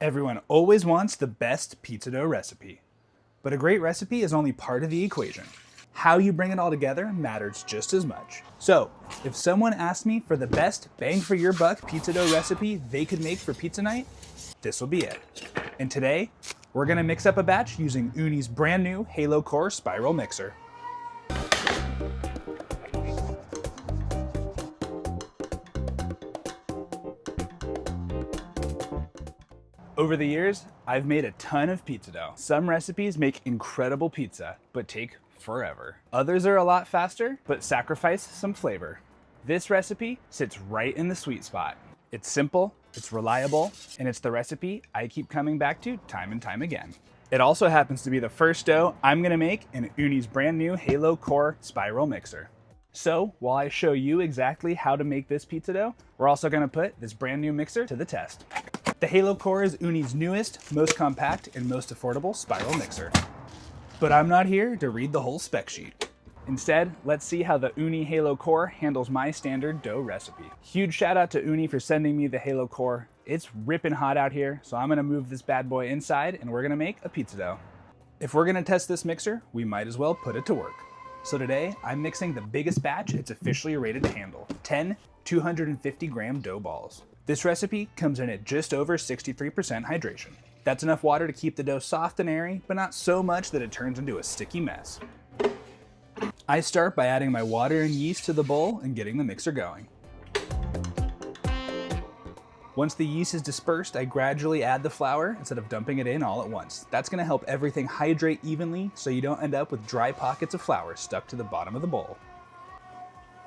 Everyone always wants the best pizza dough recipe, but a great recipe is only part of the equation. How you bring it all together matters just as much. So, if someone asked me for the best bang for your buck pizza dough recipe they could make for pizza night, this will be it. And today, we're gonna mix up a batch using Ooni's brand new Halo Core spiral mixer. Over the years, I've made a ton of pizza dough. Some recipes make incredible pizza, but take forever. Others are a lot faster, but sacrifice some flavor. This recipe sits right in the sweet spot. It's simple, it's reliable, and it's the recipe I keep coming back to time and time again. It also happens to be the first dough I'm gonna make in Ooni's brand new Halo Core spiral mixer. So, while I show you exactly how to make this pizza dough, we're also gonna put this brand new mixer to the test. The Halo Core is Ooni's newest, most compact, and most affordable spiral mixer. But I'm not here to read the whole spec sheet. Instead, let's see how the Ooni Halo Core handles my standard dough recipe. Huge shout out to Ooni for sending me the Halo Core. It's ripping hot out here, so I'm gonna move this bad boy inside and we're gonna make a pizza dough. If we're gonna test this mixer, we might as well put it to work. So today, I'm mixing the biggest batch it's officially rated to handle, 10 250 gram dough balls. This recipe comes in at just over 63% hydration. That's enough water to keep the dough soft and airy, but not so much that it turns into a sticky mess. I start by adding my water and yeast to the bowl and getting the mixer going. Once the yeast is dispersed, I gradually add the flour instead of dumping it in all at once. That's gonna help everything hydrate evenly so you don't end up with dry pockets of flour stuck to the bottom of the bowl.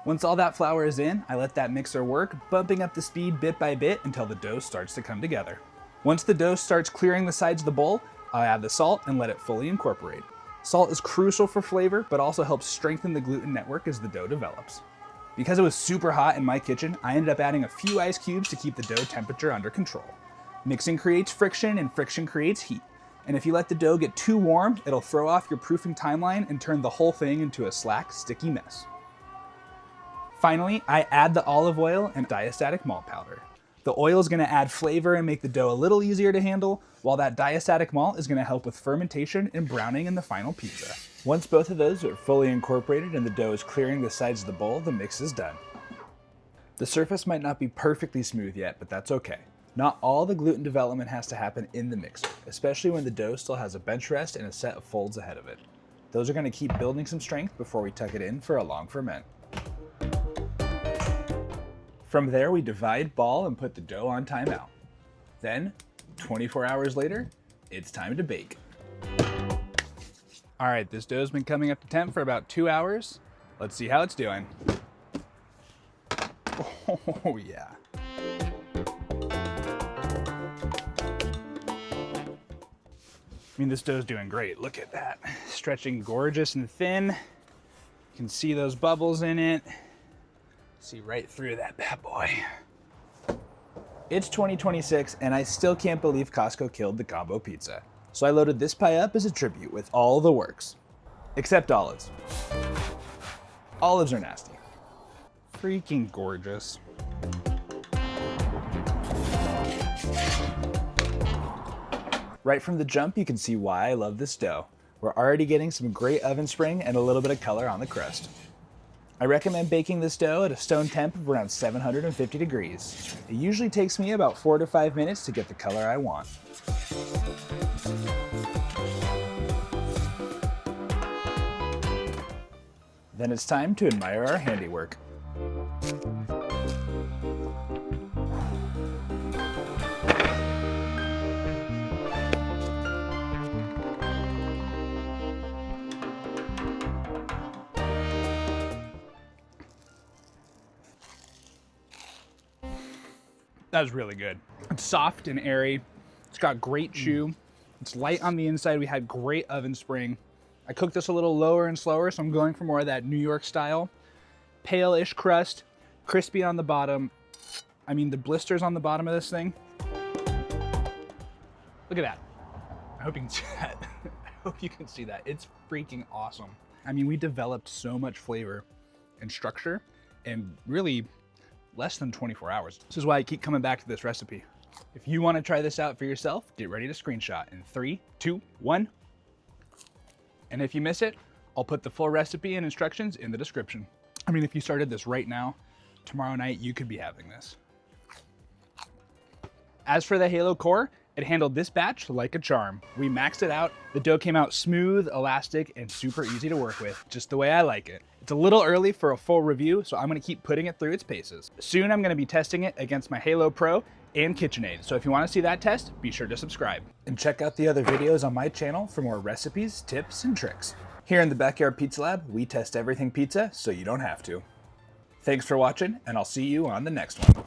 Once all that flour is in, I let that mixer work, bumping up the speed bit by bit until the dough starts to come together. Once the dough starts clearing the sides of the bowl, I'll add the salt and let it fully incorporate. Salt is crucial for flavor, but also helps strengthen the gluten network as the dough develops. Because it was super hot in my kitchen, I ended up adding a few ice cubes to keep the dough temperature under control. Mixing creates friction and friction creates heat. And if you let the dough get too warm, it'll throw off your proofing timeline and turn the whole thing into a slack, sticky mess. Finally, I add the olive oil and diastatic malt powder. The oil is gonna add flavor and make the dough a little easier to handle, while that diastatic malt is gonna help with fermentation and browning in the final pizza. Once both of those are fully incorporated and the dough is clearing the sides of the bowl, the mix is done. The surface might not be perfectly smooth yet, but that's okay. Not all the gluten development has to happen in the mixer, especially when the dough still has a bench rest and a set of folds ahead of it. Those are gonna keep building some strength before we tuck it in for a long ferment. From there, we divide ball and put the dough on timeout. Then, 24 hours later, it's time to bake. All right, this dough's been coming up to temp for about 2 hours. Let's see how it's doing. Oh yeah. I mean, this dough's doing great. Look at that. Stretching gorgeous and thin. You can see those bubbles in it. See right through that bad boy. It's 2026 and I still can't believe Costco killed the combo pizza. So I loaded this pie up as a tribute with all the works. Except olives. Olives are nasty. Freaking gorgeous. Right from the jump, you can see why I love this dough. We're already getting some great oven spring and a little bit of color on the crust. I recommend baking this dough at a stone temp of around 750 degrees. It usually takes me about 4 to 5 minutes to get the color I want. Then it's time to admire our handiwork. That was really good. It's soft and airy. It's got great chew. It's light on the inside. We had great oven spring. I cooked this a little lower and slower, so I'm going for more of that New York style. Pale-ish crust, crispy on the bottom. I mean, the blisters on the bottom of this thing. Look at that. I hope you can see that. I hope you can see that. It's freaking awesome. I mean, we developed so much flavor and structure in really less than 24 hours. This is why I keep coming back to this recipe. If you want to try this out for yourself, get ready to screenshot in 3, 2, 1. And if you miss it, I'll put the full recipe and instructions in the description. I mean, if you started this right now, tomorrow night you could be having this. As for the Halo core, it handled this batch like a charm. We maxed it out. The dough came out smooth, elastic, and super easy to work with, just the way I like it. It's a little early for a full review, so I'm gonna keep putting it through its paces. Soon I'm gonna be testing it against my Halo Pro and KitchenAid, so if you wanna see that test, be sure to subscribe. And check out the other videos on my channel for more recipes, tips, and tricks. Here in the Backyard Pizza Lab, we test everything pizza so you don't have to. Thanks for watching, and I'll see you on the next one.